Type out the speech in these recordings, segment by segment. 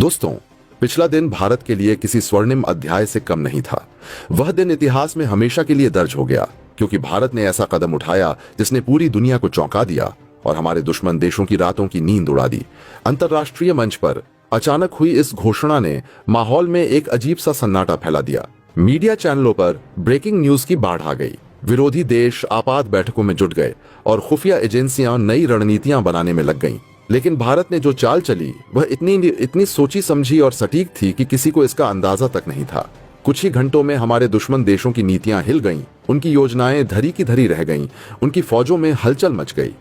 दोस्तों, पिछला दिन भारत के लिए किसी स्वर्णिम अध्याय से कम नहीं था। वह दिन इतिहास में हमेशा के लिए दर्ज हो गया, क्योंकि भारत ने ऐसा कदम उठाया जिसने पूरी दुनिया को चौंका दिया और हमारे दुश्मन देशों की रातों की नींद उड़ा दी। अंतर्राष्ट्रीय मंच पर अचानक हुई इस घोषणा ने माहौल में एक अजीब सा सन्नाटा फैला दिया। मीडिया चैनलों पर ब्रेकिंग न्यूज की बाढ़ आ गई। विरोधी देश आपात बैठकों में जुट गए और खुफिया एजेंसियां नई रणनीतियां बनाने में लग गईं। लेकिन भारत ने जो चाल चली वह इतनी सोची समझी और सटीक थी कि किसी को इसका अंदाजा तक नहीं था। कुछ ही घंटों में हमारे दुश्मन देशों की नीतियां हिल गईं, उनकी योजनाएं धरी की धरी रह गईं, उनकी फौजों में हलचल मच गई।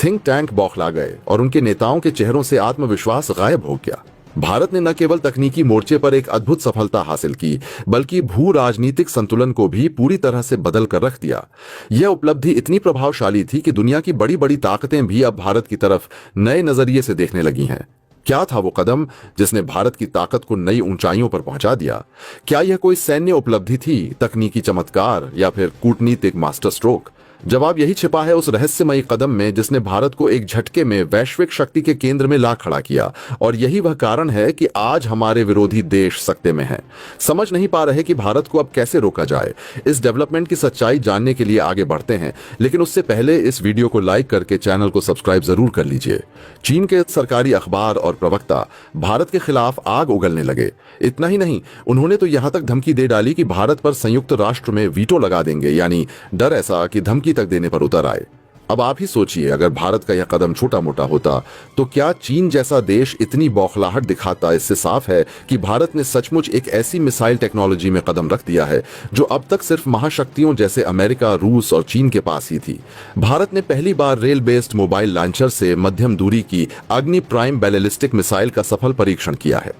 थिंक टैंक बौखला गए और उनके नेताओं के चेहरों से आत्मविश्वास गायब हो गया। भारत ने न केवल तकनीकी मोर्चे पर एक अद्भुत सफलता हासिल की, बल्कि भू राजनीतिक संतुलन को भी पूरी तरह से बदल कर रख दिया। यह उपलब्धि इतनी प्रभावशाली थी कि दुनिया की बड़ी बड़ी ताकतें भी अब भारत की तरफ नए नजरिए से देखने लगी हैं। क्या था वो कदम जिसने भारत की ताकत को नई ऊंचाइयों पर पहुंचा दिया? क्या यह कोई सैन्य उपलब्धि थी, तकनीकी चमत्कार, या फिर कूटनीतिक मास्टर स्ट्रोक? जवाब यही छिपा है उस रहस्यमयी कदम में जिसने भारत को एक झटके में वैश्विक शक्ति के केंद्र में ला खड़ा किया। और यही वह कारण है कि आज हमारे विरोधी देश सकते में हैं। समझ नहीं पा रहे कि भारत को अब कैसे रोका जाए। इस डेवलपमेंट की सच्चाई जानने के लिए आगे बढ़ते हैं, लेकिन उससे पहले इस वीडियो को लाइक करके चैनल को सब्सक्राइब जरूर कर लीजिए। चीन के सरकारी अखबार और प्रवक्ता भारत के खिलाफ आग उगलने लगे। इतना ही नहीं, उन्होंने तो यहां तक धमकी दे डाली कि भारत पर संयुक्त राष्ट्र में वीटो लगा देंगे, यानी डर ऐसा कि धमकी तक देने पर उतर आए। अब आप ही सोचिए, अगर भारत का यह कदम छोटा मोटा होता तो क्या चीन जैसा देश इतनी बौखलाहट दिखाता? इससे साफ है कि भारत ने सचमुच एक ऐसी मिसाइल टेक्नोलॉजी में कदम रख दिया है जो अब तक सिर्फ महाशक्तियों जैसे अमेरिका, रूस और चीन के पास ही थी। भारत ने पहली बार रेल बेस्ड मोबाइल लॉन्चर से मध्यम दूरी की अग्नि प्राइम बैलिस्टिक मिसाइल का सफल परीक्षण किया है।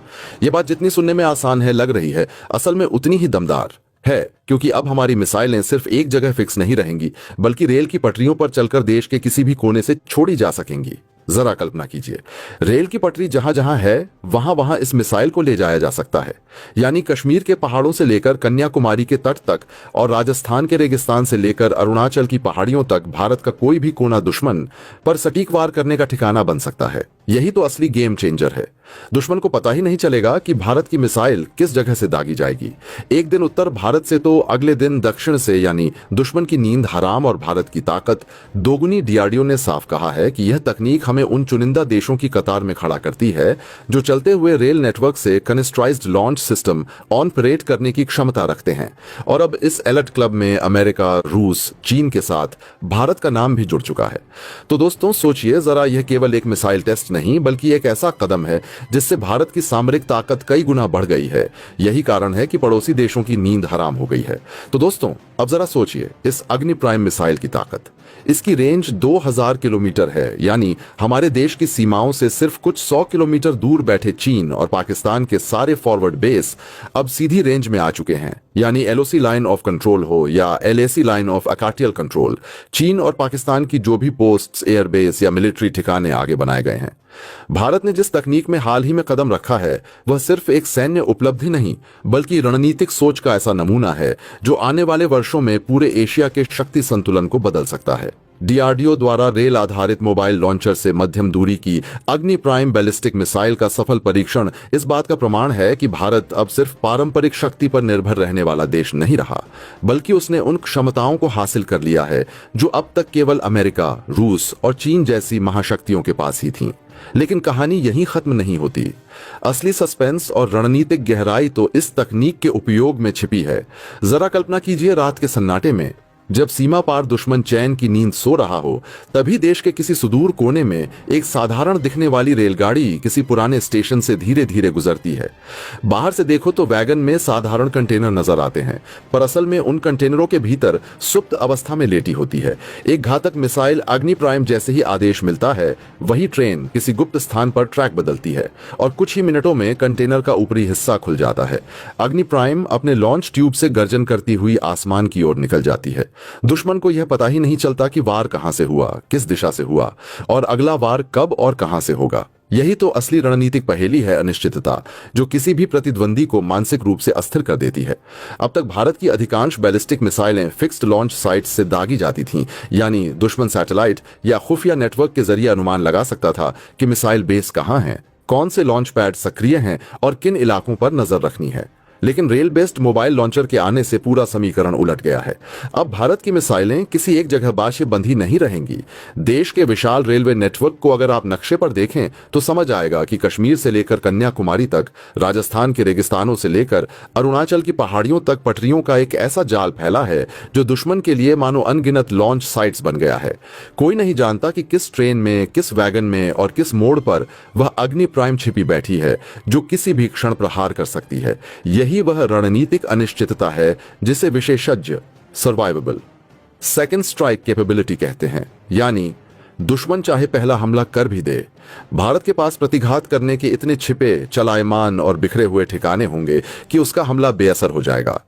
यह बात जितनी सुनने में आसान है लग रही है, असल में उतनी ही दमदार है, क्योंकि अब हमारी मिसाइलें सिर्फ एक जगह फिक्स नहीं रहेंगी, बल्कि रेल की पटरियों पर चलकर देश के किसी भी कोने से छोड़ी जा सकेंगी। जरा कल्पना कीजिए, रेल की पटरी जहां जहां है वहां वहां इस मिसाइल को ले जाया जा सकता है। यानी कश्मीर के पहाड़ों से लेकर कन्याकुमारी के तट तक और राजस्थान के रेगिस्तान से लेकर अरुणाचल की पहाड़ियों तक भारत का कोई भी कोना दुश्मन पर सटीक वार करने का ठिकाना बन सकता है। यही तो असली गेम चेंजर है। दुश्मन को पता ही नहीं चलेगा कि भारत की मिसाइल किस जगह से दागी जाएगी। एक दिन उत्तर भारत से तो अगले दिन दक्षिण से, यानी दुश्मन की नींद हराम और भारत की ताकत दोगुनी। डीआरडीओ ने साफ कहा है कि यह तकनीक हमें उन चुनिंदा देशों की कतार में खड़ा करती है जो चलते हुए रेल नेटवर्क से कनेस्ट्राइज्ड लॉन्च सिस्टम ऑपरेट करने की क्षमता रखते हैं। और अब इस एलर्ट क्लब में अमेरिका, रूस, चीन के साथ भारत का नाम भी जुड़ चुका है। तो दोस्तों सोचिए जरा, यह केवल एक मिसाइल टेस्ट नहीं बल्कि एक ऐसा कदम है जिससे भारत की सामरिक ताकत कई गुना बढ़ गई है। यही कारण है कि पड़ोसी देशों की नींद हराम हो गई है। तो दोस्तों अब जरा सोचिए, इस अग्नि प्राइम मिसाइल की ताकत, इसकी रेंज 2000 किलोमीटर है। यानी हमारे देश की सीमाओं से सिर्फ कुछ 100 किलोमीटर दूर बैठे चीन और पाकिस्तान के सारे फॉरवर्ड बेस अब सीधी रेंज में आ चुके हैं। यानी एलओसी लाइन ऑफ कंट्रोल हो या एलएसी लाइन ऑफ अकार्टियल कंट्रोल, चीन और पाकिस्तान की जो भी पोस्ट्स, एयरबेस या मिलिट्री ठिकाने आगे बनाए गए हैं। भारत ने जिस तकनीक में हाल ही में कदम रखा है वह सिर्फ एक सैन्य उपलब्धि नहीं, बल्कि रणनीतिक सोच का ऐसा नमूना है जो आने वाले वर्षों में पूरे एशिया के शक्ति संतुलन को बदल सकता है। डीआरडीओ द्वारा रेल आधारित मोबाइल लॉन्चर से मध्यम दूरी की अग्नि प्राइम बैलिस्टिक मिसाइल का सफल परीक्षण इस बात का प्रमाण है कि भारत अब सिर्फ पारंपरिक शक्ति पर निर्भर रहने वाला देश नहीं रहा, बल्कि उसने उन क्षमताओं को हासिल कर लिया है जो अब तक केवल अमेरिका, रूस और चीन जैसी महाशक्तियों के पास ही थीं। लेकिन कहानी यहीं खत्म नहीं होती। असली सस्पेंस और रणनीतिक गहराई तो इस तकनीक के उपयोग में छिपी है। जरा कल्पना कीजिए, रात के सन्नाटे में जब सीमा पार दुश्मन चैन की नींद सो रहा हो, तभी देश के किसी सुदूर कोने में एक साधारण दिखने वाली रेलगाड़ी किसी पुराने स्टेशन से धीरे धीरे गुजरती है। बाहर से देखो तो वैगन में साधारण कंटेनर नजर आते हैं, पर असल में उन कंटेनरों के भीतर सुप्त अवस्था में लेटी होती है एक घातक मिसाइल। अग्नि प्राइम जैसे ही आदेश मिलता है, वही ट्रेन किसी गुप्त स्थान पर ट्रैक बदलती है और कुछ ही मिनटों में कंटेनर का ऊपरी हिस्सा खुल जाता है। अग्नि प्राइम अपने लॉन्च ट्यूब से गर्जन करती हुई आसमान की ओर निकल जाती है। दुश्मन को यह पता ही नहीं चलता कि वार कहां से हुआ, किस दिशा से हुआ और अगला वार कब और कहां से होगा। यही तो असली रणनीतिक पहेली है, अनिश्चितता, जो किसी भी प्रतिद्वंदी को मानसिक रूप से अस्थिर कर देती है। अब तक भारत की अधिकांश बैलिस्टिक मिसाइलें फिक्स्ड लॉन्च साइट्स से दागी जाती थीं, यानी दुश्मन सैटेलाइट या खुफिया नेटवर्क के जरिए अनुमान लगा सकता था कि मिसाइल बेस कहां है। कौन से लॉन्च पैड सक्रिय हैं और किन इलाकों पर नजर रखनी है। लेकिन रेल बेस्ड मोबाइल लॉन्चर के आने से पूरा समीकरण उलट गया है। अब भारत की मिसाइलें किसी एक जगह बाशे बंधी नहीं रहेंगी। देश के विशाल रेलवे नेटवर्क को अगर आप नक्शे पर देखें तो समझ आएगा कि कश्मीर से लेकर कन्याकुमारी तक, राजस्थान के रेगिस्तानों से लेकर अरुणाचल की पहाड़ियों तक पटरियों का एक ऐसा जाल फैला है जो दुश्मन के लिए मानो अनगिनत लॉन्च साइट्स बन गया है। कोई नहीं जानता कि किस ट्रेन में, किस वैगन में और किस मोड़ पर वह अग्नि प्राइम छिपी बैठी है जो किसी भी क्षण प्रहार कर सकती है। यही वह रणनीतिक अनिश्चितता है जिसे विशेषज्ञ सर्वाइवेबल सेकंड स्ट्राइक कैपेबिलिटी कहते हैं। यानी दुश्मन चाहे पहला हमला कर भी दे, भारत के पास प्रतिघात करने के इतने छिपे, चलायमान और बिखरे हुए ठिकाने होंगे कि उसका हमला बेअसर हो जाएगा।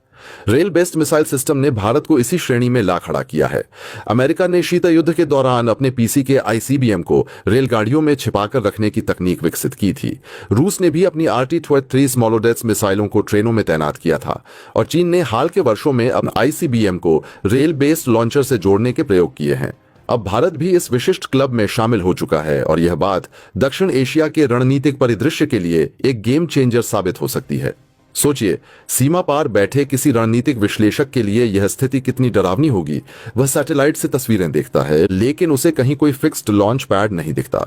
रेल बेस्ड मिसाइल सिस्टम ने भारत को इसी श्रेणी में ला खड़ा किया है। अमेरिका ने शीत युद्ध के दौरान अपने पीसी के आईसीबीएम को रेलगाड़ियों में छिपाकर रखने की तकनीक विकसित की थी। रूस ने भी अपनी RT-23 स्मॉलोडेट्स मिसाइलों को ट्रेनों में तैनात किया था और चीन ने हाल के वर्षों में अपने आईसीबीएम को रेल बेस्ड लॉन्चर से जोड़ने के प्रयोग किए हैं। अब भारत भी इस विशिष्ट क्लब में शामिल हो चुका है और यह बात दक्षिण एशिया के रणनीतिक परिदृश्य के लिए एक गेम चेंजर साबित हो सकती है। सोचिए, सीमा पार बैठे किसी रणनीतिक विश्लेषक के लिए यह स्थिति कितनी डरावनी होगी। वह सैटेलाइट से तस्वीरें देखता है लेकिन उसे कहीं कोई फिक्स्ड लॉन्च पैड नहीं दिखता।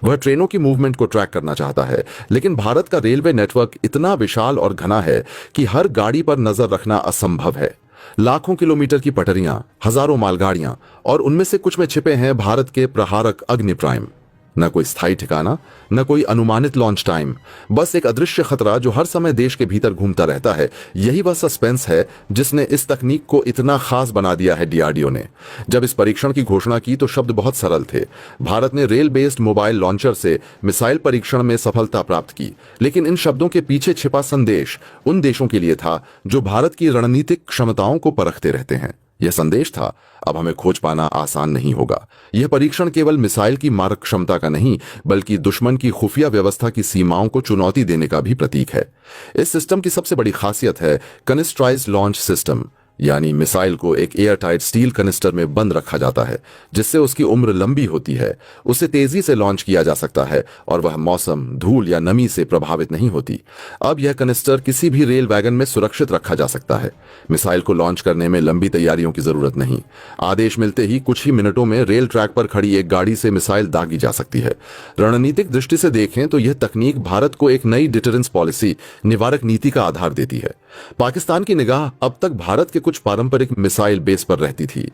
वह ट्रेनों की मूवमेंट को ट्रैक करना चाहता है लेकिन भारत का रेलवे नेटवर्क इतना विशाल और घना है कि हर गाड़ी पर नजर रखना असंभव है। लाखों किलोमीटर की पटरियां, हजारों मालगाड़ियां और उनमें से कुछ में छिपे हैं भारत के प्रहारक अग्नि प्राइम। न कोई स्थायी ठिकाना, न कोई अनुमानित लॉन्च टाइम, बस एक अदृश्य खतरा जो हर समय देश के भीतर घूमता रहता है। यही वह सस्पेंस है जिसने इस तकनीक को इतना खास बना दिया है। डीआरडीओ ने जब इस परीक्षण की घोषणा की तो शब्द बहुत सरल थे। भारत ने रेल बेस्ड मोबाइल लॉन्चर से मिसाइल परीक्षण में सफलता प्राप्त की, लेकिन इन शब्दों के पीछे छिपा संदेश उन देशों के लिए था जो भारत की रणनीतिक क्षमताओं को परखते रहते हैं। यह संदेश था, अब हमें खोज पाना आसान नहीं होगा। यह परीक्षण केवल मिसाइल की मारक क्षमता का नहीं बल्कि दुश्मन की खुफिया व्यवस्था की सीमाओं को चुनौती देने का भी प्रतीक है। इस सिस्टम की सबसे बड़ी खासियत है कनिस्ट्राइज्ड लॉन्च सिस्टम, यानी मिसाइल को एक एयर टाइट स्टील कनिस्टर में बंद रखा जाता है जिससे उसकी उम्र लंबी होती है। उसे तेजी से लॉन्च किया जा सकता है और वह मौसम, धूल या नमी से प्रभावित नहीं होती। अब यह कनिस्टर किसी भी रेल वैगन में सुरक्षित रखा जा सकता है। मिसाइल को लॉन्च करने में लंबी तैयारियों की जरूरत नहीं। आदेश मिलते ही कुछ ही मिनटों में रेल ट्रैक पर खड़ी एक गाड़ी से मिसाइल दागी जा सकती है। रणनीतिक दृष्टि से देखें तो यह तकनीक भारत को एक नई डिटरेंस पॉलिसी, निवारक नीति का आधार देती है। पाकिस्तान की निगाह अब तक भारत के कुछ पारंपरिक मिसाइल बेस पर रहती थी।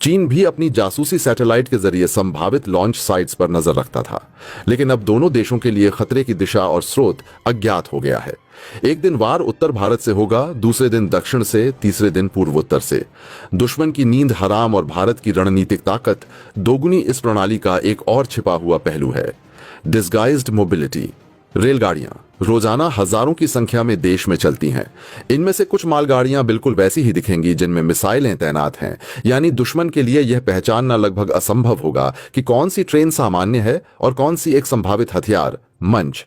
चीन भी अपनी जासूसी सैटेलाइट के जरिए संभावित लॉन्च साइट्स पर नजर रखता था, लेकिन अब दोनों देशों के लिए खतरे की दिशा और स्रोत अज्ञात हो गया है। एक दिन वार उत्तर भारत से होगा, दूसरे दिन दक्षिण से, तीसरे दिन पूर्वोत्तर से। दुश्मन की नींद हराम और भारत की रणनीतिक ताकत दोगुनी इस प्रणाली का एक और छिपा हुआ पहलू है, डिस्गाइज्ड मोबिलिटी। रेलगाड़ियां रोजाना हजारों की संख्या में देश में चलती हैं। इनमें से कुछ मालगाड़ियां बिल्कुल वैसी ही दिखेंगी जिनमें मिसाइलें तैनात हैं। यानी दुश्मन के लिए यह पहचानना लगभग असंभव होगा कि कौन सी ट्रेन सामान्य है और कौन सी एक संभावित हथियार मंच।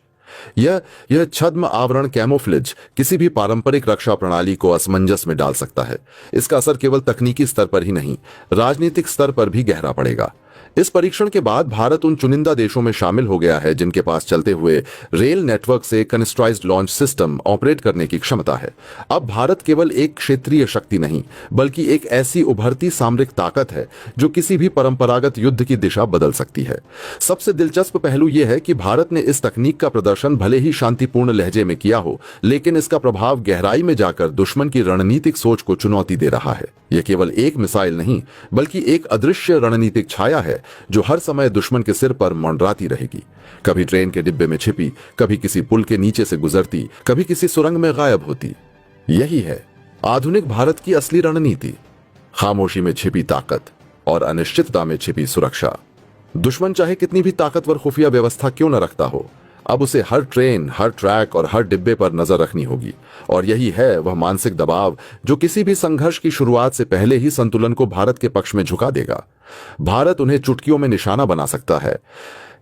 यह छद्म आवरण कैमोफ्लेज किसी भी पारंपरिक रक्षा प्रणाली को असमंजस में डाल सकता है। इसका असर केवल तकनीकी स्तर पर ही नहीं, राजनीतिक स्तर पर भी गहरा पड़ेगा। इस परीक्षण के बाद भारत उन चुनिंदा देशों में शामिल हो गया है जिनके पास चलते हुए रेल नेटवर्क से कनिस्ट्राइज्ड लॉन्च सिस्टम ऑपरेट करने की क्षमता है। अब भारत केवल एक क्षेत्रीय शक्ति नहीं बल्कि एक ऐसी उभरती सामरिक ताकत है जो किसी भी परंपरागत युद्ध की दिशा बदल सकती है। सबसे दिलचस्प पहलू यह है कि भारत ने इस तकनीक का प्रदर्शन भले ही शांतिपूर्ण लहजे में किया हो, लेकिन इसका प्रभाव गहराई में जाकर दुश्मन की रणनीतिक सोच को चुनौती दे रहा है। यह केवल एक मिसाइल नहीं बल्कि एक अदृश्य रणनीतिक छाया है जो हर समय दुश्मन के सिर पर मंडराती रहेगी। कभी ट्रेन के डिब्बे में छिपी, कभी किसी पुल के नीचे से गुजरती, कभी किसी सुरंग में गायब होती। यही है आधुनिक भारत की असली रणनीति, खामोशी में छिपी ताकत और अनिश्चितता में छिपी सुरक्षा। दुश्मन चाहे कितनी भी ताकतवर खुफिया व्यवस्था क्यों न रखता हो, अब उसे हर ट्रेन, हर ट्रैक और हर डिब्बे पर नजर रखनी होगी। और यही है वह मानसिक दबाव जो किसी भी संघर्ष की शुरुआत से पहले ही संतुलन को भारत के पक्ष में झुका देगा। भारत उन्हें चुटकियों में निशाना बना सकता है।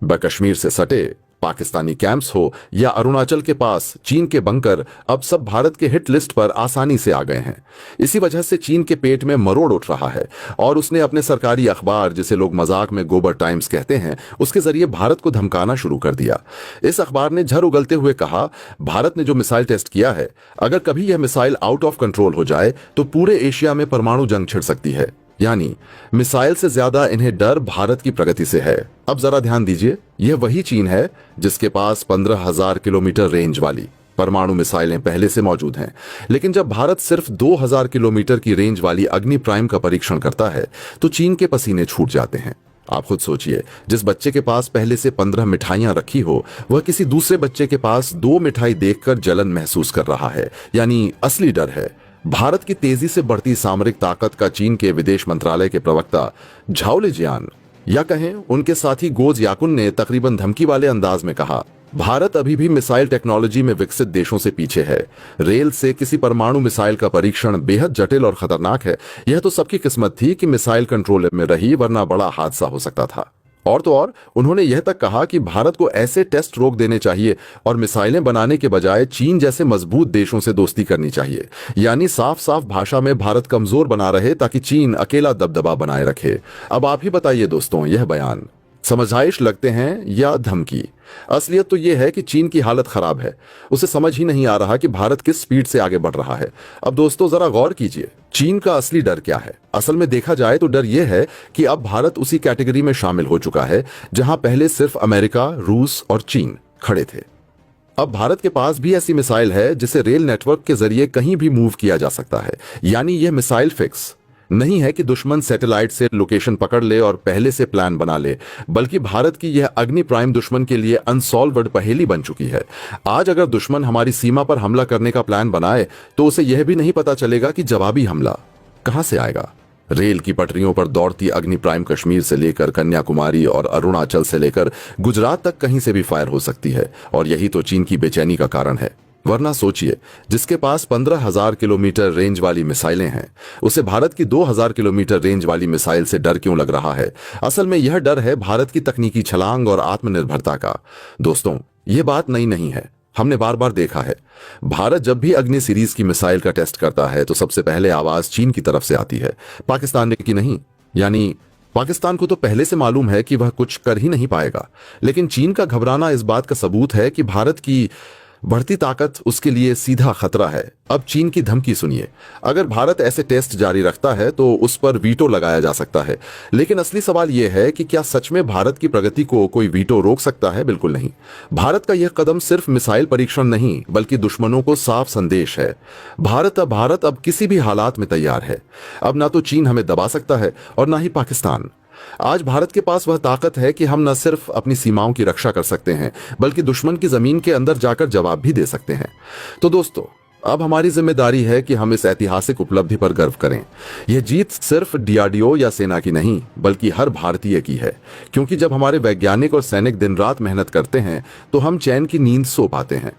वह कश्मीर से सटे, पाकिस्तानी कैंप्स हो या अरुणाचल के पास चीन के बंकर, अब सब भारत के हिट लिस्ट पर आसानी से आ गए हैं। इसी वजह से चीन के पेट में मरोड़ उठ रहा है और उसने अपने सरकारी अखबार, जिसे लोग मजाक में गोबर टाइम्स कहते हैं, उसके जरिए भारत को धमकाना शुरू कर दिया। इस अखबार ने झर उगलते हुए कहा, भारत ने जो मिसाइल टेस्ट किया है, अगर कभी यह मिसाइल आउट ऑफ कंट्रोल हो जाए तो पूरे एशिया में परमाणु जंग छिड़ सकती है। यानी मिसाइल से ज्यादा इन्हें डर भारत की प्रगति से है। अब जरा ध्यान दीजिए, यह वही चीन है जिसके पास 15,000 किलोमीटर रेंज वाली परमाणु मिसाइलें पहले से मौजूद हैं। लेकिन जब भारत सिर्फ 2,000 किलोमीटर की रेंज वाली अग्नि प्राइम का परीक्षण करता है तो चीन के पसीने छूट जाते हैं। आप खुद सोचिए, जिस बच्चे के पास पहले से 15 मिठाइयां रखी हो, वह किसी दूसरे बच्चे के पास 2 मिठाई देखकर जलन महसूस कर रहा है। यानी असली डर है भारत की तेजी से बढ़ती सामरिक ताकत का। चीन के विदेश मंत्रालय के प्रवक्ता झाओ लिजियान, या कहें उनके साथी गोज याकुन, ने तकरीबन धमकी वाले अंदाज में कहा, भारत अभी भी मिसाइल टेक्नोलॉजी में विकसित देशों से पीछे है। रेल से किसी परमाणु मिसाइल का परीक्षण बेहद जटिल और खतरनाक है। यह तो सबकी किस्मत थी कि मिसाइल कंट्रोल में रही, वरना बड़ा हादसा हो सकता था। और तो और उन्होंने यह तक कहा कि भारत को ऐसे टेस्ट रोक देने चाहिए और मिसाइलें बनाने के बजाय चीन जैसे मजबूत देशों से दोस्ती करनी चाहिए। यानी साफ साफ भाषा में भारत कमजोर बना रहे ताकि चीन अकेला दबदबा बनाए रखे। अब आप ही बताइए दोस्तों, यह बयान समझाइश लगते हैं या धमकी? असलियत तो यह है कि चीन की हालत खराब है। उसे समझ ही नहीं आ रहा कि भारत किस स्पीड से आगे बढ़ रहा है। अब दोस्तों जरा गौर कीजिए, चीन का असली डर क्या है? असल में देखा जाए तो डर यह है कि अब भारत उसी कैटेगरी में शामिल हो चुका है जहां पहले सिर्फ अमेरिका, रूस और चीन खड़े थे। अब भारत के पास भी ऐसी मिसाइल है जिसे रेल नेटवर्क के जरिए कहीं भी मूव किया जा सकता है। यानी यह मिसाइल फिक्स नहीं है कि दुश्मन सैटेलाइट से लोकेशन पकड़ ले और पहले से प्लान बना ले, बल्कि भारत की यह अग्नि प्राइम दुश्मन के लिए अनसॉल्व्ड पहेली बन चुकी है। आज अगर दुश्मन हमारी सीमा पर हमला करने का प्लान बनाए तो उसे यह भी नहीं पता चलेगा कि जवाबी हमला कहां से आएगा। रेल की पटरियों पर दौड़ती अग्नि प्राइम कश्मीर से लेकर कन्याकुमारी और अरुणाचल से लेकर गुजरात तक कहीं से भी फायर हो सकती है, और यही तो चीन की बेचैनी का कारण है। वरना सोचिए, जिसके पास 15,000 किलोमीटर रेंज वाली मिसाइलें हैं, उसे भारत की 2,000 किलोमीटर रेंज वाली मिसाइल से डर क्यों लग रहा है? असल में यह डर है भारत की तकनीकी छलांग और आत्मनिर्भरता का। दोस्तों, यह बात नई नहीं है, हमने बार बार देखा है। भारत जब भी अग्नि सीरीज की मिसाइल का टेस्ट करता है तो सबसे पहले आवाज चीन की तरफ से आती है, पाकिस्तान की नहीं। यानी पाकिस्तान को तो पहले से मालूम है कि वह कुछ कर ही नहीं पाएगा, लेकिन चीन का घबराना इस बात का सबूत है कि भारत की बढ़ती ताकत उसके लिए सीधा खतरा है। अब चीन की धमकी सुनिए, अगर भारत ऐसे टेस्ट जारी रखता है तो उस पर वीटो लगाया जा सकता है। लेकिन असली सवाल यह है कि क्या सच में भारत की प्रगति को कोई वीटो रोक सकता है? बिल्कुल नहीं। भारत का यह कदम सिर्फ मिसाइल परीक्षण नहीं, बल्कि दुश्मनों को साफ संदेश है। भारत अब किसी भी हालात में तैयार है। अब ना तो चीन हमें दबा सकता है और ना ही पाकिस्तान। आज भारत के पास वह ताकत है कि हम न सिर्फ अपनी सीमाओं की रक्षा कर सकते हैं, बल्कि दुश्मन की जमीन के अंदर जाकर जवाब भी दे सकते हैं। तो दोस्तों, अब हमारी जिम्मेदारी है कि हम इस ऐतिहासिक उपलब्धि पर गर्व करें। यह जीत सिर्फ डीआरडीओ या सेना की नहीं, बल्कि हर भारतीय की है। क्योंकि जब हमारे वैज्ञानिक और सैनिक दिन रात मेहनत करते हैं तो हम चैन की नींद सो पाते हैं।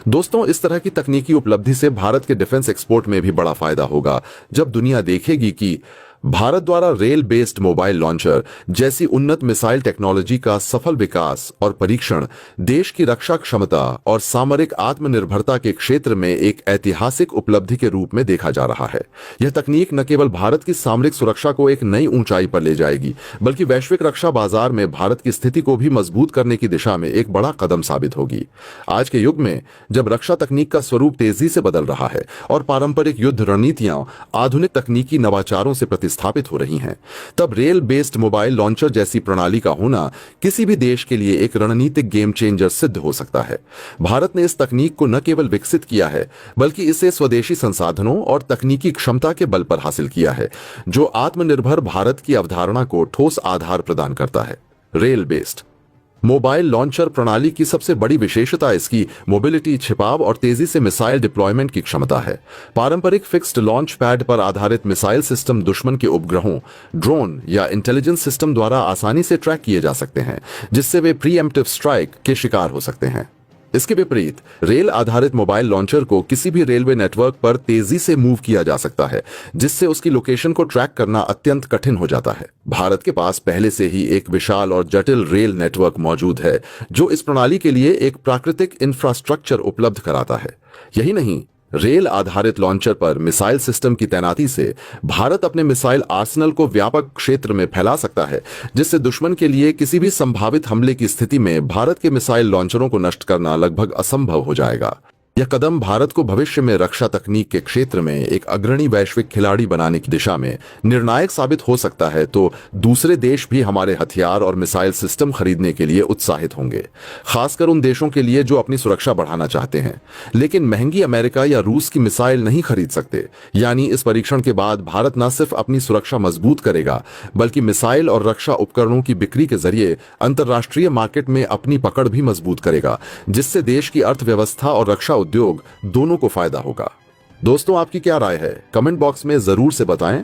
दोस्तों, इस तरह की तकनीकी उपलब्धि से भारत के डिफेंस एक्सपोर्ट में भी बड़ा फायदा होगा। जब दुनिया देखेगी कि भारत द्वारा रेल बेस्ड मोबाइल लॉन्चर जैसी उन्नत मिसाइल टेक्नोलॉजी का सफल विकास और परीक्षण देश की रक्षा क्षमता और सामरिक आत्मनिर्भरता के क्षेत्र में एक ऐतिहासिक उपलब्धि के रूप में देखा जा रहा है। यह तकनीक न केवल भारत की सामरिक सुरक्षा को एक नई ऊंचाई पर ले जाएगी, बल्कि वैश्विक रक्षा बाजार में भारत की स्थिति को भी मजबूत करने की दिशा में एक बड़ा कदम साबित होगी। आज के युग में जब रक्षा तकनीक का स्वरूप तेजी से बदल रहा है और पारंपरिक युद्ध रणनीतियां आधुनिक तकनीकी नवाचारों से स्थापित हो रही हैं, तब रेल बेस्ड मोबाइल लॉन्चर जैसी प्रणाली का होना किसी भी देश के लिए एक रणनीतिक गेम चेंजर सिद्ध हो सकता है। भारत ने इस तकनीक को न केवल विकसित किया है, बल्कि इसे स्वदेशी संसाधनों और तकनीकी क्षमता के बल पर हासिल किया है, जो आत्मनिर्भर भारत की अवधारणा को ठोस आधार प्रदान करता है। रेल बेस्ड मोबाइल लॉन्चर प्रणाली की सबसे बड़ी विशेषता इसकी मोबिलिटी, छिपाव और तेजी से मिसाइल डिप्लॉयमेंट की क्षमता है। पारंपरिक फिक्स्ड लॉन्च पैड पर आधारित मिसाइल सिस्टम दुश्मन के उपग्रहों, ड्रोन या इंटेलिजेंस सिस्टम द्वारा आसानी से ट्रैक किए जा सकते हैं, जिससे वे प्रीएम्प्टिव स्ट्राइक के शिकार हो सकते हैं। इसके विपरीत रेल आधारित मोबाइल लॉन्चर को किसी भी रेलवे नेटवर्क पर तेजी से मूव किया जा सकता है, जिससे उसकी लोकेशन को ट्रैक करना अत्यंत कठिन हो जाता है। भारत के पास पहले से ही एक विशाल और जटिल रेल नेटवर्क मौजूद है, जो इस प्रणाली के लिए एक प्राकृतिक इंफ्रास्ट्रक्चर उपलब्ध कराता है। यही नहीं, रेल आधारित लॉन्चर पर मिसाइल सिस्टम की तैनाती से भारत अपने मिसाइल आर्सेनल को व्यापक क्षेत्र में फैला सकता है, जिससे दुश्मन के लिए किसी भी संभावित हमले की स्थिति में भारत के मिसाइल लॉन्चरों को नष्ट करना लगभग असंभव हो जाएगा। यह कदम भारत को भविष्य में रक्षा तकनीक के क्षेत्र में एक अग्रणी वैश्विक खिलाड़ी बनाने की दिशा में निर्णायक साबित हो सकता है, तो दूसरे देश भी हमारे हथियार और मिसाइल सिस्टम खरीदने के लिए उत्साहित होंगे, खासकर उन देशों के लिए जो अपनी सुरक्षा बढ़ाना चाहते हैं लेकिन महंगी अमेरिका या रूस की मिसाइल नहीं खरीद सकते। यानी इस परीक्षण के बाद भारत न सिर्फ अपनी सुरक्षा मजबूत करेगा, बल्कि मिसाइल और रक्षा उपकरणों की बिक्री के जरिए अंतर्राष्ट्रीय मार्केट में अपनी पकड़ भी मजबूत करेगा, जिससे देश की अर्थव्यवस्था और रक्षा उद्योग दोनों को फायदा होगा। दोस्तों, आपकी क्या राय है? कमेंट बॉक्स में जरूर से बताएं।